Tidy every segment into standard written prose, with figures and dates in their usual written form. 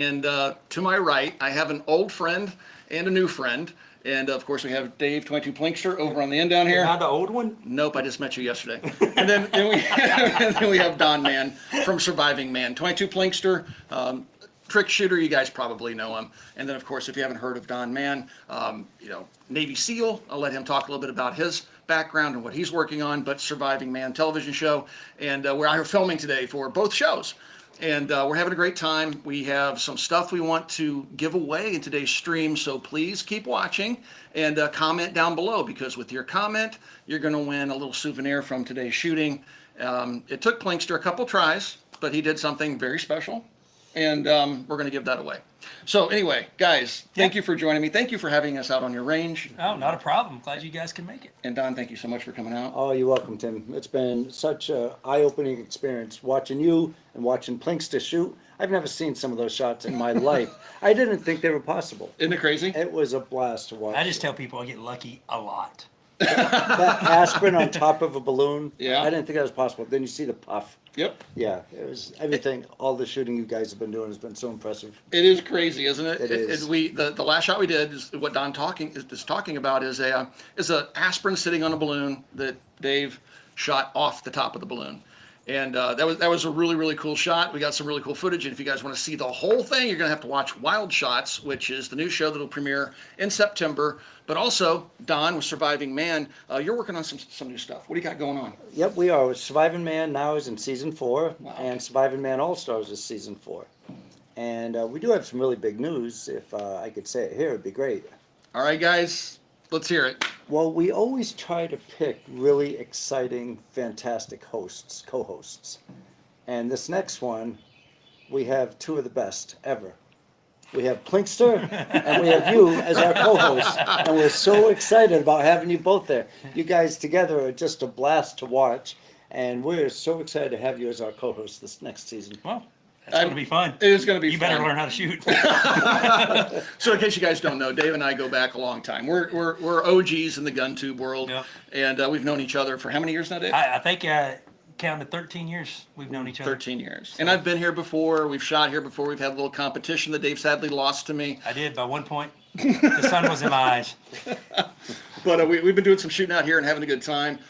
And to my right, I have an old friend and a new friend. And of course, we have Dave 22 Plinkster over on the end down here. Not the old one? Nope, I just met you yesterday. And then we have Don Mann from Surviving Man. 22 Plinkster, trick shooter, you guys probably know him. And then, of course, if you haven't heard of Don Mann, Navy SEAL, I'll let him talk a little bit about his background and what he's working on, but Surviving Man television show. And we're out here filming today for both shows. And we're having a great time. We have some stuff we want to give away in today's stream, so please keep watching and comment down below, because with your comment, you're going to win a little souvenir from today's shooting. It took Plinkster a couple tries, but he did something very special, and we're going to give that away. So anyway, guys, thank you for joining me. Thank you for having us out on your range. Oh, not a problem. Glad you guys can make it. And Don, thank you so much for coming out. Oh, you're welcome, Tim. It's been such an eye-opening experience watching you and watching Plinkster shoot. I've never seen some of those shots in my life. I didn't think they were possible. Isn't it crazy? It was a blast to watch. I just tell people I get lucky a lot. That aspirin on top of a balloon, Yeah. I didn't think that was possible. Then you see the puff. Yep. Yeah, it was everything. All the shooting you guys have been doing has been so impressive. It is crazy, isn't it? It is. The last shot we did is what Don is talking about is a aspirin sitting on a balloon that Dave shot off the top of the balloon. And that was a really, really cool shot. We got some really cool footage. And if you guys want to see the whole thing, you're going to have to watch Wild Shots, which is the new show that will premiere in September. But also, Don, with Surviving Man, you're working on some new stuff. What do you got going on? Yep, we are. Surviving Man now is in season 4, Wow. and Surviving Man All Stars is season 4. And we do have some really big news. If I could say it here, it'd be great. All right, guys, let's hear it. Well, we always try to pick really exciting, fantastic hosts, co-hosts. And this next one, we have 2 of the best ever. We have Plinkster and we have you as our co-host. And we're so excited about having you both there. You guys together are just a blast to watch. And we're so excited to have you as our co-host this next season. Well, that's going to be fun. It is going to be You fun. better learn how to shoot. So in case you guys don't know, Dave and I go back a long time. We're OGs in the gun tube world. Yep. And we've known each other for how many years now, Dave? I think counted 13 years we've known each other. 13 years. And I've been here before. We've shot here before. We've had a little competition that Dave sadly lost to me. I did by 1 point. The sun was in my eyes. But we've been doing some shooting out here and having a good time.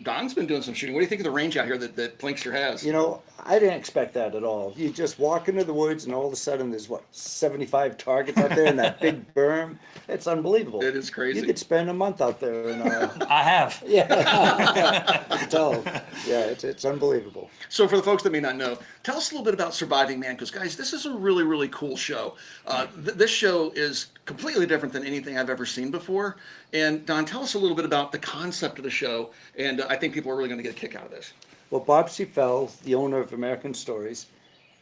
Don's been doing some shooting. What do you think of the range out here that Plinkster has? You know, I didn't expect that at all. You just walk into the woods and all of a sudden there's, 75 targets out there in that big berm. It's unbelievable. It is crazy. You could spend a month out there. And, I have. yeah, I can tell. Yeah, it's unbelievable. So for the folks that may not know, tell us a little bit about Surviving Man, because guys, this is a really, really cool show. This show is completely different than anything I've ever seen before. And Don, tell us a little bit about the concept of the show, and I think people are really going to get a kick out of this. Well, Bob C. Fell, the owner of American Stories,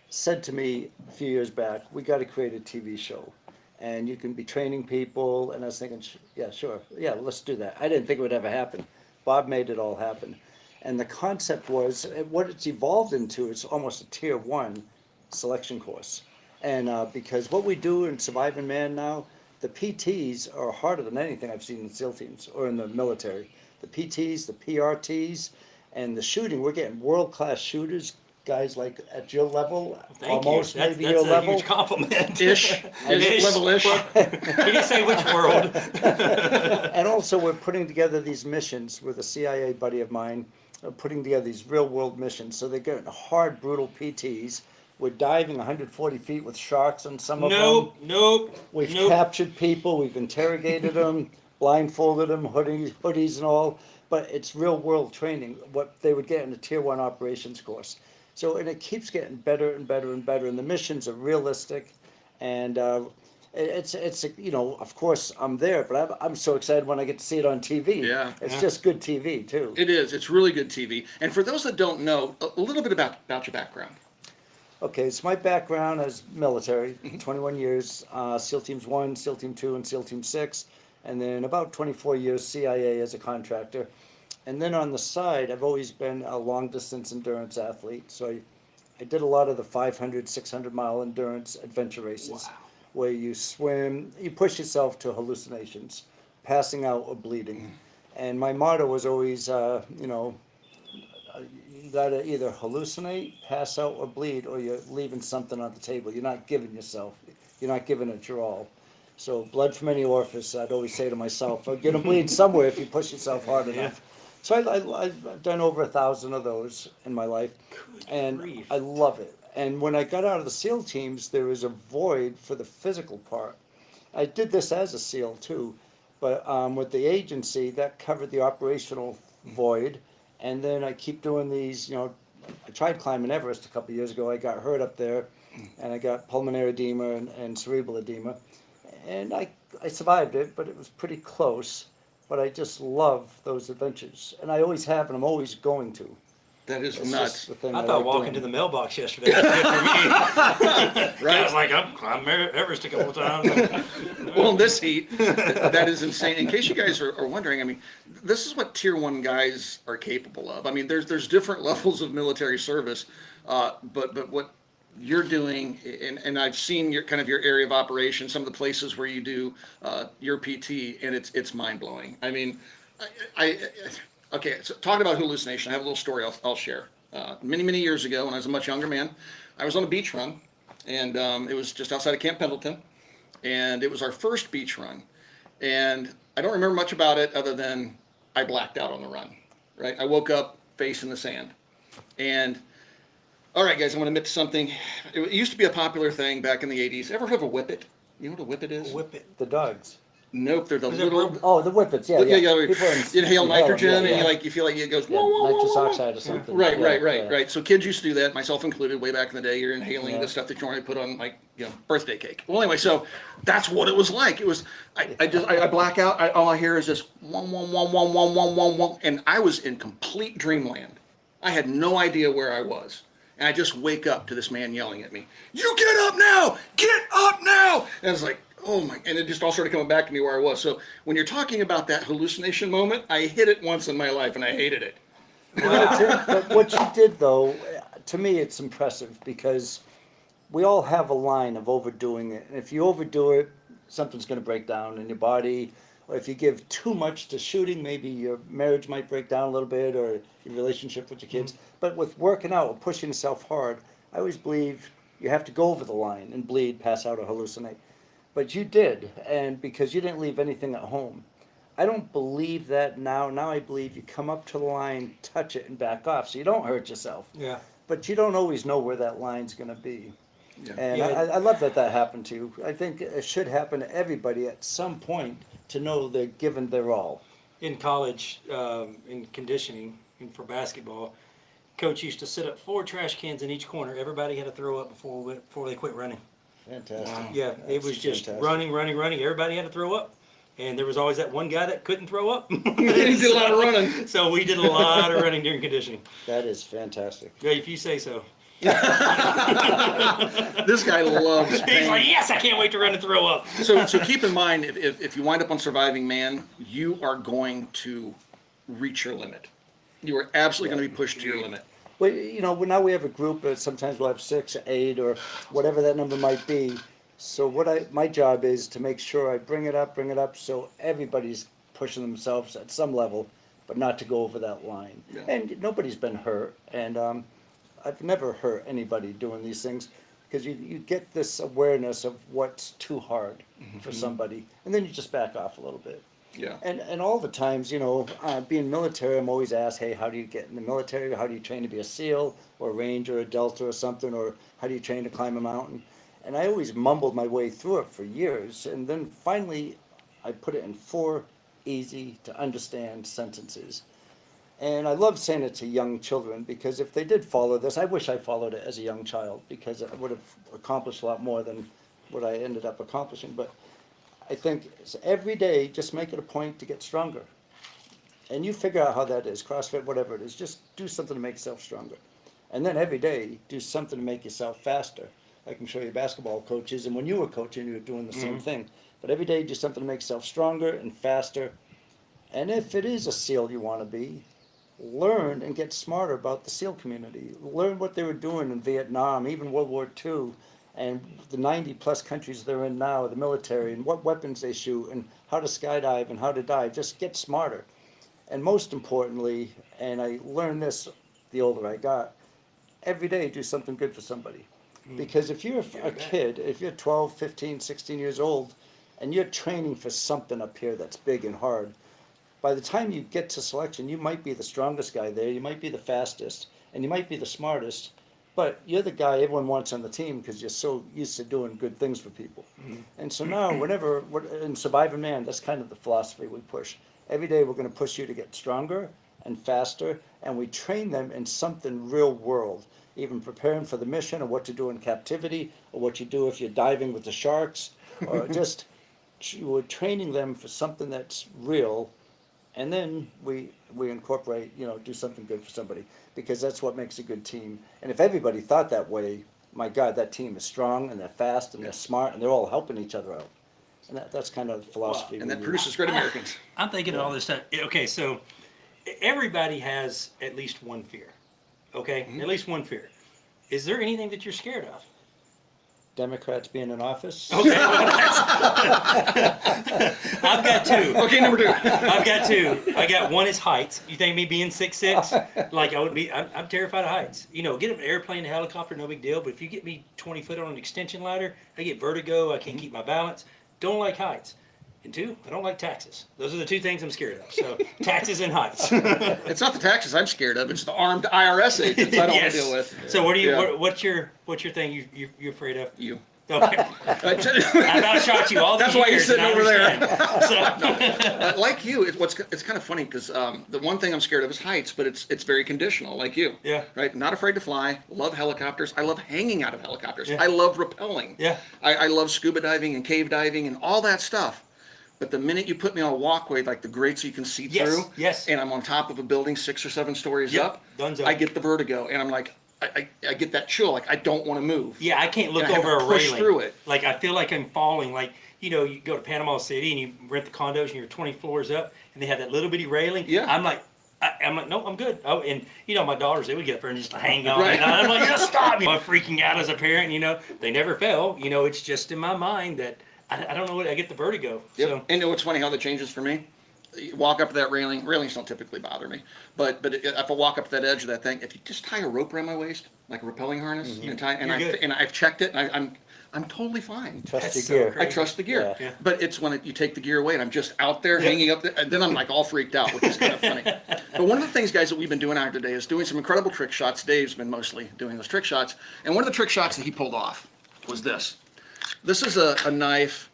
said to me a few years back, we got to create a TV show. And you can be training people. And I was thinking, yeah, sure. Yeah, let's do that. I didn't think it would ever happen. Bob made it all happen. And the concept was, what it's evolved into is almost a tier 1 selection course. And because what we do in Surviving Man now, the PTs are harder than anything I've seen in SEAL teams or in the military. The PTs, the PRTs, and the shooting, we're getting world-class shooters, guys like at your level, Thank almost you. That's, maybe that's your a level. huge compliment. Ish, level-ish. Well, you can say which world. And also we're putting together these missions with a CIA buddy of mine, putting together these real-world missions. So they're getting hard, brutal PTs. We're diving 140 feet with sharks on some of them. Nope. We've captured people, we've interrogated them, blindfolded them, hoodies and all, but it's real world training, what they would get in a tier 1 operations course. So, and it keeps getting better and better and better, and the missions are realistic, and it's you know, of course I'm there, but I'm so excited when I get to see it on TV. Yeah. It's just good TV too. It is. It's really good TV. And for those that don't know, a little bit about your background. Okay, so my background is military, 21 years, SEAL Teams 1, SEAL Team 2, and SEAL Team 6, and then about 24 years CIA as a contractor. And then on the side, I've always been a long-distance endurance athlete, so I did a lot of the 500, 600-mile endurance adventure races, where you swim, you push yourself to hallucinations, passing out or bleeding. And my motto was always, you know, you got to either hallucinate, pass out, or bleed, or you're leaving something on the table. You're not giving yourself. You're not giving it your all. So blood from any orifice, I'd always say to myself, you're going to bleed somewhere if you push yourself hard enough. So I've done over 1,000 of those in my life, and grief. I love it. And when I got out of the SEAL teams, there was a void for the physical part. I did this as a SEAL too, but with the agency, that covered the operational void. And then I keep doing these, I tried climbing Everest a couple of years ago. I got hurt up there, and I got pulmonary edema and cerebral edema. And I survived it, but it was pretty close. But I just love those adventures. And I always have, and I'm always going to. That is It's nuts. just the thing I thought like walking doing. to the mailbox yesterday was good for me. I Right? was like, I've climbed Everest a couple of times. Well, in this heat, that is insane. In case you guys are wondering, I mean, this is what Tier 1 guys are capable of. I mean, there's different levels of military service, but what you're doing, and I've seen your kind of your area of operation, some of the places where you do your PT, and it's mind blowing. I mean, I okay. So talking about hallucination, I have a little story I'll share. Many years ago, when I was a much younger man, I was on a beach run, and it was just outside of Camp Pendleton, and it was our first beach run, and I don't remember much about it other than I blacked out on the run. Right, I woke up face in the sand, and all right, guys, I'm going to admit to something. It used to be a popular thing back in the 80s. Ever heard of a whippet? You know what a whippet is? Whip it. The dogs. Nope, they're the Was it little. rubber? Oh, the whippets, yeah. Yeah, Yeah, yeah. People Inhale nitrogen, yeah, and you feel like it goes. yeah, Whoa, whoa, whoa, nitrous whoa, whoa. oxide or something. Right, Yeah, right. yeah. So kids used to do that, myself included, way back in the day. You're inhaling Yeah. the stuff that you normally put on, like, birthday cake. Well, anyway, so that's what it was like. It was, I black out. All I hear is this wong, wong, wong, wong, wong, wong, wong, wong, and I was in complete dreamland. I had no idea where I was. And I just wake up to this man yelling at me, "You get up now! Get up now!" And I was like, oh my, and it just all started coming back to me where I was. So when you're talking about that hallucination moment, I hit it once in my life and I hated it. But what you did, though, to me, it's impressive because we all have a line of overdoing it. And if you overdo it, something's going to break down in your body. Or if you give too much to shooting, maybe your marriage might break down a little bit or your relationship with your kids. But with working out or pushing yourself hard, I always believe you have to go over the line and bleed, pass out, or hallucinate. But you did, and because you didn't leave anything at home. I don't believe that now. Now I believe you come up to the line, touch it, and back off so you don't hurt yourself. Yeah. But you don't always know where that line's going to be. Yeah. And Yeah. I love that happened to you. I think it should happen to everybody at some point to know they're given their all. In college, in conditioning and for basketball, coach used to set up 4 trash cans in each corner. Everybody had to throw up before they quit running. Fantastic. Yeah, it was just fantastic. running. Everybody had to throw up. And there was always that one guy that couldn't throw up. He did a lot of running. So we did a lot of running during conditioning. That is fantastic. Yeah, if you say so. This guy loves He's pain. like, yes, I can't wait to run and throw up. So keep in mind, if you wind up on Surviving Man, you are going to reach your limit. You are absolutely going to be pushed to your limit. Well, you know, now we have a group, sometimes we'll have 6 or 8 or whatever that number might be. So my job is to make sure I bring it up so everybody's pushing themselves at some level, but not to go over that line. Yeah. And nobody's been hurt, and I've never hurt anybody doing these things because you get this awareness of what's too hard for somebody, and then you just back off a little bit. Yeah. And all the times, you know, being military, I'm always asked, hey, how do you get in the military? How do you train to be a SEAL or a Ranger or a Delta or something? Or how do you train to climb a mountain? And I always mumbled my way through it for years. And then finally, I put it in 4 easy to understand sentences. And I love saying it to young children because if they did follow this, I wish I followed it as a young child because I would have accomplished a lot more than what I ended up accomplishing. But I think every day, just make it a point to get stronger. And you figure out how that is, CrossFit, whatever it is, just do something to make yourself stronger. And then every day, do something to make yourself faster. I can show you basketball coaches, and when you were coaching, you were doing the same thing. But every day, do something to make yourself stronger and faster. And if it is a SEAL you want to be, learn and get smarter about the SEAL community. Learn what they were doing in Vietnam, even World War II. And the 90-plus countries they're in now, the military, and what weapons they shoot, and how to skydive, and how to dive. Just get smarter. And most importantly, and I learned this the older I got, every day do something good for somebody. Because if you're a kid, if you're 12, 15, 16 years old, and you're training for something up here that's big and hard, by the time you get to selection, you might be the strongest guy there, you might be the fastest, and you might be the smartest, but you're the guy everyone wants on the team because you're so used to doing good things for people. And so now, in Survivor Man, that's kind of the philosophy we push. Every day we're going to push you to get stronger and faster, and we train them in something real world, even preparing for the mission, or what to do in captivity, or what you do if you're diving with the sharks, or just we're training them for something that's real, and then we incorporate, do something good for somebody, because that's what makes a good team. And if everybody thought that way, my God, that team is strong, and they're fast, and they're smart, and they're all helping each other out. And that's kind of the philosophy. And that we produces great Americans. I'm thinking of all this stuff. Okay, so everybody has at least one fear. Okay, at least one fear. Is there anything that you're scared of? Democrats being in office. Okay, well, I've got two. Okay, number 2. I've got two. I got one is heights. You think me being 6'6", like I would be? I'm terrified of heights. Get an airplane, a helicopter, no big deal. But if you get me 20 foot on an extension ladder, I get vertigo. I can't keep my balance. Don't like heights. And 2, I don't like taxes. Those are the 2 things I'm scared of. So taxes and heights. It's not the taxes I'm scared of. It's the armed IRS agents I don't want to deal with. So what do you? Yeah. What's your thing you're afraid of? You. Okay. I've outshot you all these That's why you're years, sitting and I over there. understand. Like you, it's kind of funny because the one thing I'm scared of is heights, but it's very conditional, like you. Yeah. Right. Not afraid to fly. Love helicopters. I love hanging out of helicopters. Yeah. I love rappelling. Yeah. I love scuba diving and cave diving and all that stuff. But the minute you put me on a walkway, like the grates you can see Yes, through, yes. and I'm on top of a building 6 or 7 stories Yep, up, dunzo. I get the vertigo, and I'm like, I get that chill, like I don't want to move. Yeah, I can't look And I have over to a push railing. through it. Like I feel like I'm falling. Like you go to Panama City and you rent the condos and you're 20 floors up and they have that little bitty railing. Yeah. I'm like, no, I'm good. Oh, and my daughters, they would get up there and just hang on. Right. And I'm like, just stop. I'm freaking out as a parent. They never fail. It's just in my mind that I don't know what I get the vertigo. Yep. So And what's funny how that changes for me? You walk up to that railing. Railings don't typically bother me, but if I walk up to that edge of that thing, if you just tie a rope around my waist, like a rappelling harness, and I've checked it, and I'm totally fine. Trust That's your so gear. crazy. I trust the gear. Yeah. Yeah. But it's when you take the gear away and I'm just out there hanging up there, and then I'm like all freaked out, which is kind of funny. But one of the things, guys, that we've been doing out today is doing some incredible trick shots. Dave's been mostly doing those trick shots. And one of the trick shots that he pulled off was this. This is a knife.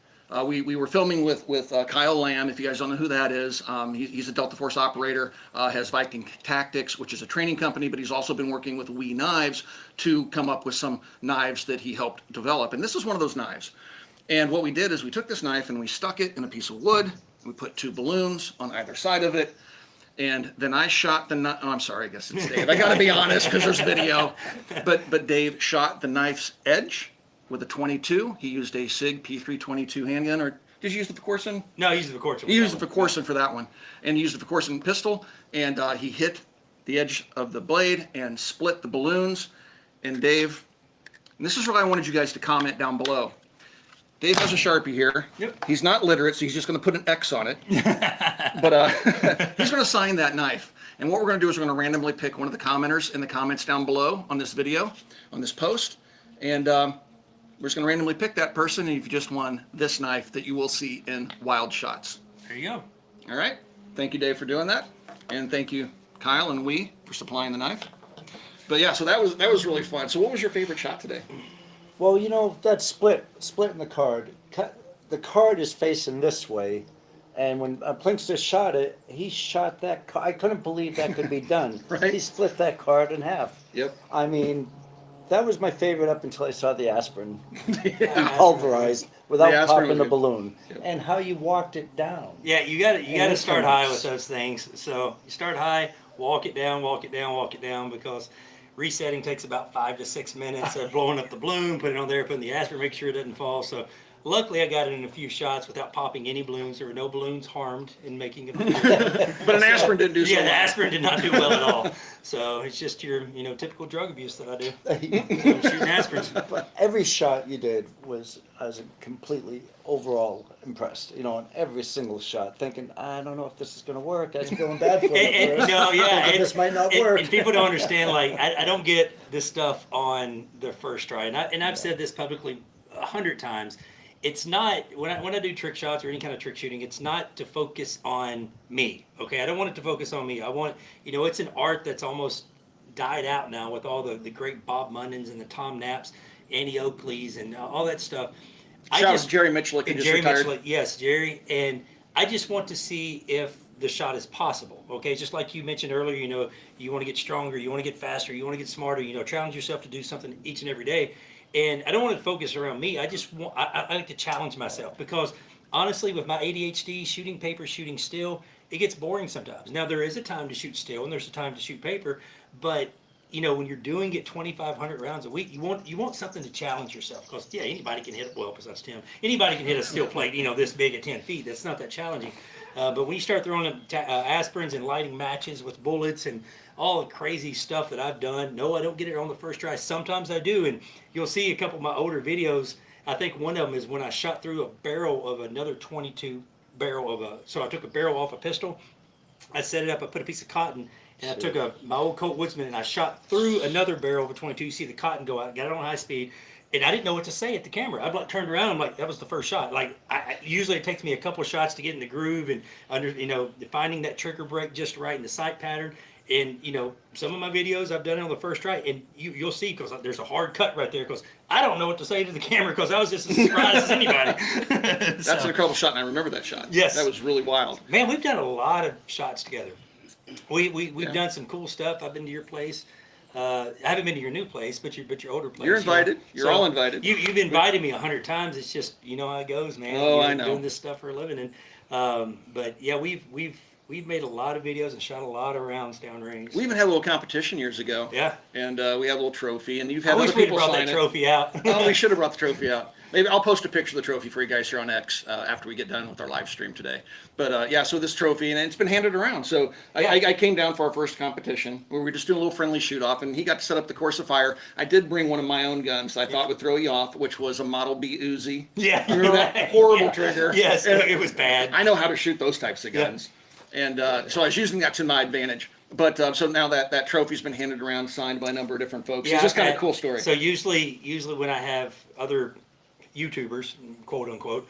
We were filming with Kyle Lamb, if you guys don't know who that is. He's a Delta Force operator, has Viking Tactics, which is a training company, but he's also been working with We Knives to come up with some knives that he helped develop. And this is one of those knives. And what we did is we took this knife and we stuck it in a piece of wood. We put 2 balloons on either side of it. And then I shot the knife. Oh, I'm sorry, I guess it's Dave. I got to be honest because there's video. But Dave shot the knife's edge with a 22. He used a SIG P322 handgun, or did you use the Corson? no, I used the Corson. He used the Corson for that one, and he used the Corson pistol, and he hit the edge of the blade and split the balloons. And Dave, and this is what I wanted you guys to comment down below. Dave has a Sharpie here. Yep. He's not literate, so he's just going to put an X on it. But he's going to sign that knife. And what we're going to do is we're going to randomly pick one of the commenters in the comments down below on this video, on this post, and we're just going to randomly pick that person, and you've just won this knife that you will see in Wild Shots. There you go. All right. Thank you, Dave, for doing that, and thank you, Kyle and we, for supplying the knife. But yeah, so that was really fun. So what was your favorite shot today? Well, that splitting the card. The card is facing this way, and when Plinkster shot it, he shot that card. I couldn't believe that could be done. Right. He split that card in half. Yep. I mean, that was my favorite up until I saw the aspirin pulverized without The aspirin popping was the good. balloon, Yep. and how you walked it down. Yeah, you got to this start one high is- with those things. So you start high, walk it down, walk it down, walk it down, because resetting takes about 5 to 6 minutes of blowing up the balloon, putting it on there, putting the aspirin, make sure it doesn't fall. So Luckily, I got it in a few shots without popping any balloons. There were no balloons harmed in making it. But an aspirin didn't do so Yeah, the well. aspirin did not do well at all. So it's just your, typical drug abuse that I do. I'm shooting aspirins. But every shot you did I was completely overall impressed. On every single shot, thinking, I don't know if this is going to work. I was feeling bad for it. No, yeah, Thinking this might not and, work. and people don't understand. Like, I don't get this stuff on the first try, and I've said this publicly 100 times. It's not when I do trick shots or any kind of trick shooting. It's not to focus on me. Okay, I don't want it to focus on me. I want it's an art that's almost died out now with all the great Bob Mundens and the Tom Knapps, Annie Oakleys, and all that stuff. Shout out to Jerry Mitchell, who just Jerry retired. Mitchell, yes, Jerry, and I just want to see if the shot is possible. Okay, just like you mentioned earlier, you want to get stronger, you want to get faster, you want to get smarter. Challenge yourself to do something each and every day. And I don't want to focus around me. I just want, I like to challenge myself because honestly, with my ADHD, shooting paper, shooting still, it gets boring sometimes. Now there is a time to shoot still and there's a time to shoot paper, but when you're doing it 2,500 rounds a week, you want something to challenge yourself because anybody can hit well, because that's Tim. Anybody can hit a steel plate, this big at 10 feet. That's not that challenging. But when you start throwing aspirins and lighting matches with bullets and all the crazy stuff that I've done, no, I don't get it on the first try. Sometimes I do, and you'll see a couple of my older videos. I think one of them is when I shot through a barrel of another 22 barrel so I took a barrel off a pistol, I set it up, I put a piece of cotton, and I took my old Colt Woodsman and I shot through another barrel of a 22. You see the cotton go out, got it on high speed, and I didn't know what to say at the camera. I turned around, I'm like, that was the first shot. Like, usually it takes me a couple of shots to get in the groove and finding that trigger break just right in the sight pattern. And some of my videos I've done it on the first try, and you'll see because there's a hard cut right there because I don't know what to say to the camera because I was just as surprised as anybody. That's an incredible shot, and I remember that shot. Yes, that was really wild. Man, we've done a lot of shots together. We've done some cool stuff. I've been to your place. I haven't been to your new place, but your older place. You're invited. You're all invited. You've invited me 100 times. It's just how it goes, man. Oh, You're I know. Doing this stuff for a living, and but yeah, we've made a lot of videos and shot a lot of rounds downrange. We even had a little competition years ago. Yeah. And we had a little trophy, and you've I had wish other we'd people brought sign that it. trophy out. Oh, we should have brought the trophy out. Maybe I'll post a picture of the trophy for you guys here on X after we get done with our live stream today. But yeah, so this trophy, and it's been handed around. So I came down for our first competition where we were just doing a little friendly shoot off, and he got to set up the course of fire. I did bring one of my own guns I thought would throw you off, which was a Model B Uzi. Yeah. Remember that horrible trigger? Yes, And it was bad. I know how to shoot those types of guns. And so I was using that to my advantage. But so now that trophy's been handed around, signed by a number of different folks. Yeah, It's just kind of a cool story. So usually when I have other YouTubers, quote unquote,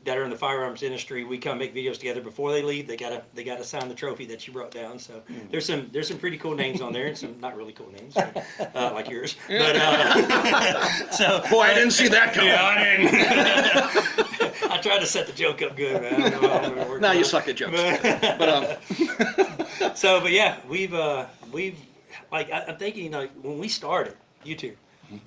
that are in the firearms industry, we come make videos together. Before they leave, they gotta sign the trophy that you brought down. So there's some pretty cool names on there, and some not really cool names, like yours. But so boy, I didn't see that coming. yeah, I didn't. I tried to set the joke up good, man. I don't know how it worked No, out. you suck at jokes. But yeah, we've like I'm thinking when we started YouTube,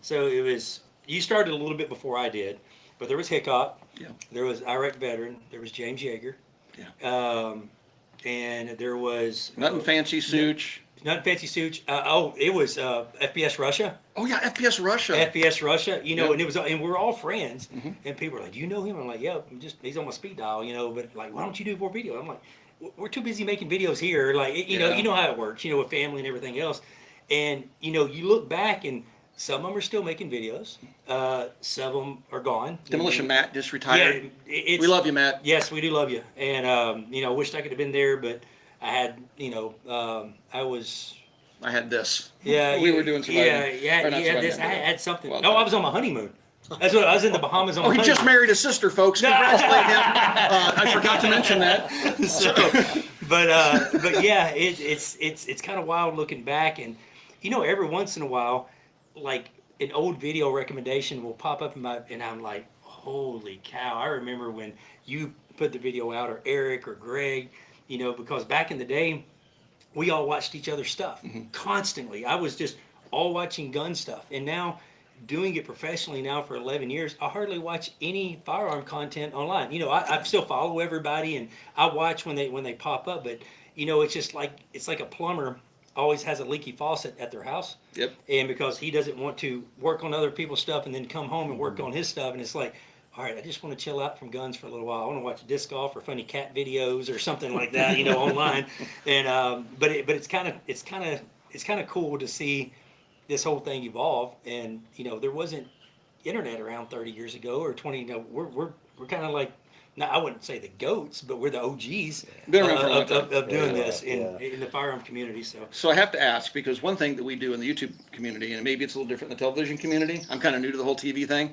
so it was you started a little bit before I did, but there was Hickok, Yeah. there was Iraq Veteran, there was James Yeager, and there was Nothing fancy, Such. Nothing fancy Such. It was FPS Russia. Oh yeah, FPS Russia. FPS Russia, and it was, and we're all friends, Mm-hmm. and people were like, "Do you know him?" I'm like, "Yeah, he's on my speed dial, But like, why don't you do more video? I'm like, we're too busy making videos here, like you know how it works, with family and everything else, and you look back and some of them are still making videos, some of them are gone. Demolition Matt just retired. Yeah, We love you, Matt. Yes, we do love you, and wished I could have been there, but I had I had this. Yeah, we were doing surviving. Yeah. Or not surviving, This, I had something. Well, No, I was on my honeymoon. That's what I was in the Bahamas on my Oh, he honeymoon. just married his sister, folks. Congratulate him. I forgot to mention that. But yeah, it's kind of wild looking back, and every once in a while, like an old video recommendation will pop up and I'm like, holy cow! I remember when you put the video out, or Eric or Greg, because back in the day, we all watched each other's stuff constantly. I was just all watching gun stuff, and now doing it professionally now for 11 years, I hardly watch any firearm content online. I still follow everybody, and I watch when they pop up, but it's like a plumber always has a leaky faucet at their house. Yep. And because he doesn't want to work on other people's stuff and then come home and work on his stuff, and it's like, all right, I just want to chill out from guns for a little while. I want to watch disc golf or funny cat videos or something like that, you know, online. And but it's kind of cool to see this whole thing evolve. And you know, there wasn't internet around 30 years ago or 20. You know, we're kind of like. Now, I wouldn't say the goats, but we're the OGs Been around for a long time. of doing Yeah, this yeah. in the firearm community. So So I have to ask, because one thing that we do in the YouTube community, and maybe it's a little different in the television community, I'm kind of new to the whole TV thing.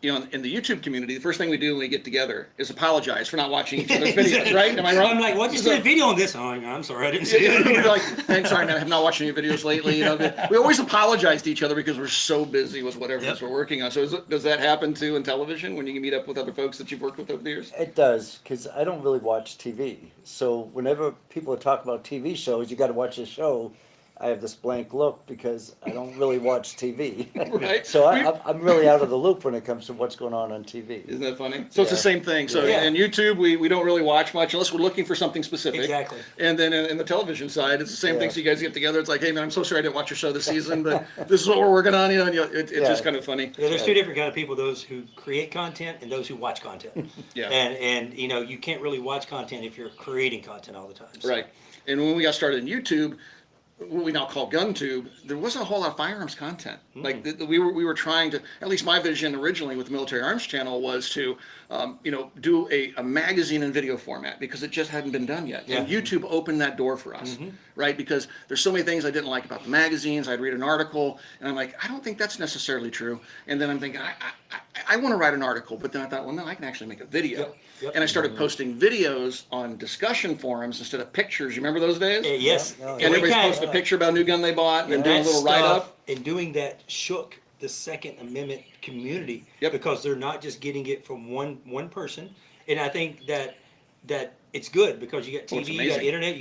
You know, in the YouTube community, the first thing we do when we get together is apologize for not watching each other's videos, right? Am I wrong? I'm like, well, just did a video on this. Oh, I'm sorry, I didn't see Yeah, it. we're like, I'm sorry, man, I have not watched any videos lately. You know, we always apologize to each other because we're so busy with whatever it is we're working on. So does that happen too in television when you can meet up with other folks that you've worked with over the years? It does, because I don't really watch TV. So whenever people talk about TV shows, you got to watch a show. I have this blank look because I don't really watch TV. Right. So I'm really out of the loop when it comes to what's going on TV. Isn't that funny? So it's the Yeah. same thing. So Yeah. in YouTube, we don't really watch much unless we're looking for something specific. Exactly. And then in the television side, it's the same thing. Yeah. So you guys get together. It's like, hey man, I'm so sorry I didn't watch your show this season, but this is what we're working on. You know, and it's Yeah. just kind of funny. Yeah, there's two different kind of people: those who create content and those who watch content. Yeah. And you know, you can't really watch content if you're creating content all the time. So. Right. And when we got started in YouTube, what we now call GunTube, there wasn't a whole lot of firearms content. Like we were trying to, at least my vision originally with the Military Arms Channel was to, you know, do a magazine and video format because it just hadn't been done yet. And Yeah. YouTube opened that door for us, right? Because there's so many things I didn't like about the magazines. I'd read an article and I'm like, I don't think that's necessarily true. And then I'm thinking, I want to write an article, but then I thought, well, no, I can actually make a video. Yep, yep. And I started posting videos on discussion forums instead of pictures. You remember those days? Yes. Yeah, no, And yeah. everybody's kinda- posting a picture about a new gun they bought and then And doing a that little write stuff up. and doing that shook the Second Amendment community Yep. because they're not just getting it from one person. And I think that it's good because you got Oh, it's TV, you got amazing. internet,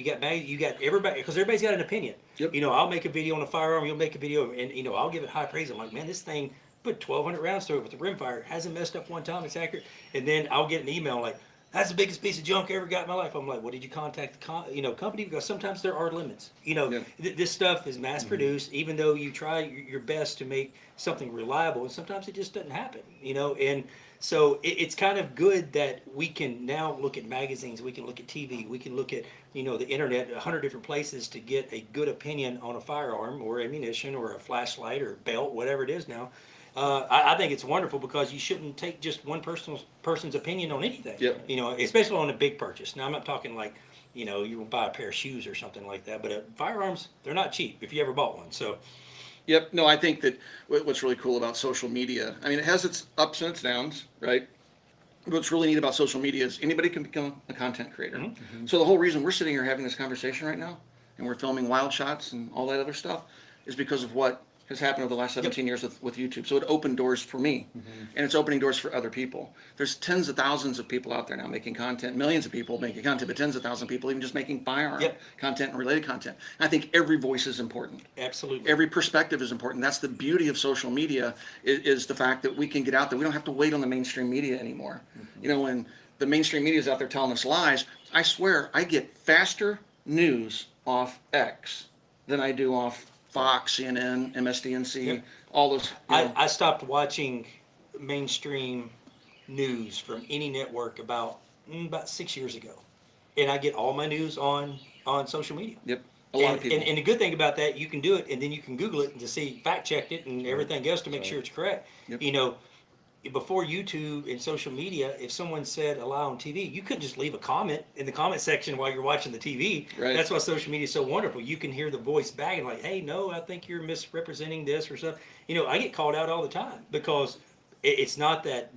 you got everybody, because everybody's got an opinion. Yep. You know, I'll make a video on a firearm, you'll make a video, and you know, I'll give it high praise. I'm like, man, this thing put 1,200 rounds through it with the rimfire, hasn't messed up one time, it's accurate. And then I'll get an email like, that's the biggest piece of junk I ever got in my life. I'm like, well, did you contact the company? Because sometimes there are limits. You know, Yeah. this stuff is mass produced, even though you try your best to make something reliable, and sometimes it just doesn't happen. You know, and so it's kind of good that we can now look at magazines, we can look at TV, we can look at, you know, the internet, 100 different places to get a good opinion on a firearm or ammunition or a flashlight or belt, whatever it is now. I think it's wonderful because you shouldn't take just one person's opinion on anything. Yep. You know, especially on a big purchase. Now, I'm not talking like, you know, you buy a pair of shoes or something like that, but firearms, they're not cheap if you ever bought one. So, Yep. No, I think that what's really cool about social media, I mean, it has its ups and its downs, right? What's really neat about social media is anybody can become a content creator. So the whole reason we're sitting here having this conversation right now and we're filming wild shots and all that other stuff is because of what has happened over the last 17 years with YouTube. So it opened doors for me and it's opening doors for other people. There's tens of thousands of people out there now making content, millions of people making content, but tens of thousands of people even just making firearm Yep. content and related content. And I think every voice is important. absolutely. Every perspective is important. That's the beauty of social media is the fact that we can get out there. We don't have to wait on the mainstream media anymore. You know, when the mainstream media is out there telling us lies, I swear I get faster news off X than I do off Fox, CNN, MSDNC, Yep. all those. You know. I stopped watching mainstream news from any network about 6 years ago. And I get all my news on social media. Yep, a lot of people. And the good thing about that, you can do it, and then you can Google it and to see fact checked it and everything else to make sure it's correct. Yep. You know, before YouTube and social media, if someone said a lie on TV, you couldn't just leave a comment in the comment section while you're watching the TV. Right. That's why social media is so wonderful. You can hear the voice back and like, hey, no, I think you're misrepresenting this or something. You know, I get called out all the time because it's not that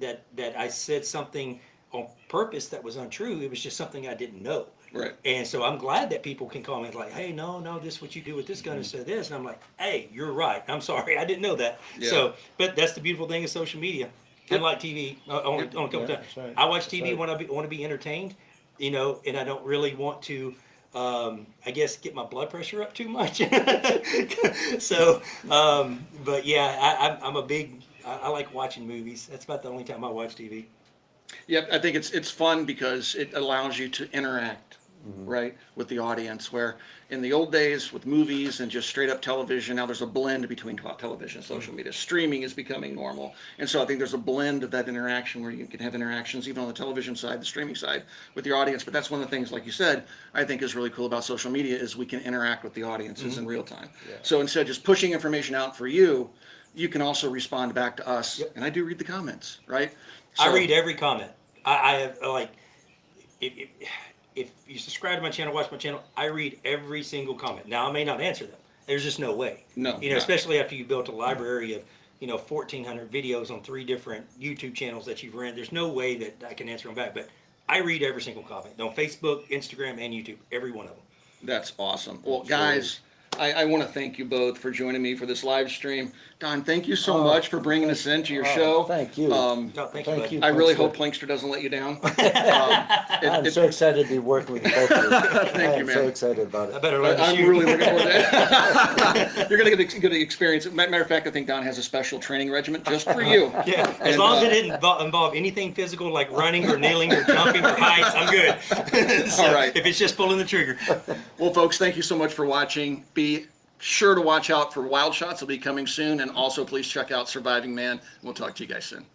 I said something on purpose that was untrue. It was just something I didn't know. Right. And so I'm glad that people can comment like, hey, no, this is what you do with this gun instead of this. And I'm like, hey, you're right. I'm sorry. I didn't know that. Yeah. So, but that's the beautiful thing of social media. Yep. Unlike TV, on a couple Yeah, times. that's right. I watch That's TV right. when I want to be entertained, you know, and I don't really want to, I guess, get my blood pressure up too much. So, but yeah, I'm a big, I like watching movies. That's about the only time I watch TV. Yep, I think it's fun because it allows you to interact right, with the audience, where in the old days with movies and just straight up television, now there's a blend between television and social media. Streaming is becoming normal. And so I think there's a blend of that interaction where you can have interactions even on the television side, the streaming side with your audience. But that's one of the things, like you said, I think is really cool about social media is we can interact with the audiences in real time. Yeah. So instead of just pushing information out for you, you can also respond back to us. Yep. And I do read the comments, right? I So- read every comment. I have like, if you subscribe to my channel, watch my channel, I read every single comment. Now I may not answer them. There's just no way. No, You know, no. especially after you built a library of 1,400 videos on 3 different YouTube channels that you've ran. There's no way that I can answer them back. But I read every single comment on Facebook, Instagram, and YouTube. Every one of them. That's awesome. Well, guys, I want to thank you both for joining me for this live stream. Don, thank you so much for bringing us into your show. Thank you. No, thank you, bud. I really Plinkster. hope Plinkster doesn't let you down. I'm so excited to be working with both of you. Thank you, I'm so man. excited about I it. better learn to I'm shoot. really looking forward to it. You're going to get a good experience. Matter of fact, I think Don has a special training regimen just for you. Yeah, as And, long as it didn't involve anything physical like running or kneeling or jumping or heights, I'm good. So, All right. If it's just pulling the trigger. Well, folks, thank you so much for watching. Be sure to watch out for Wild Shots. It'll be coming soon. And also, please check out Surviving Man. We'll talk to you guys soon.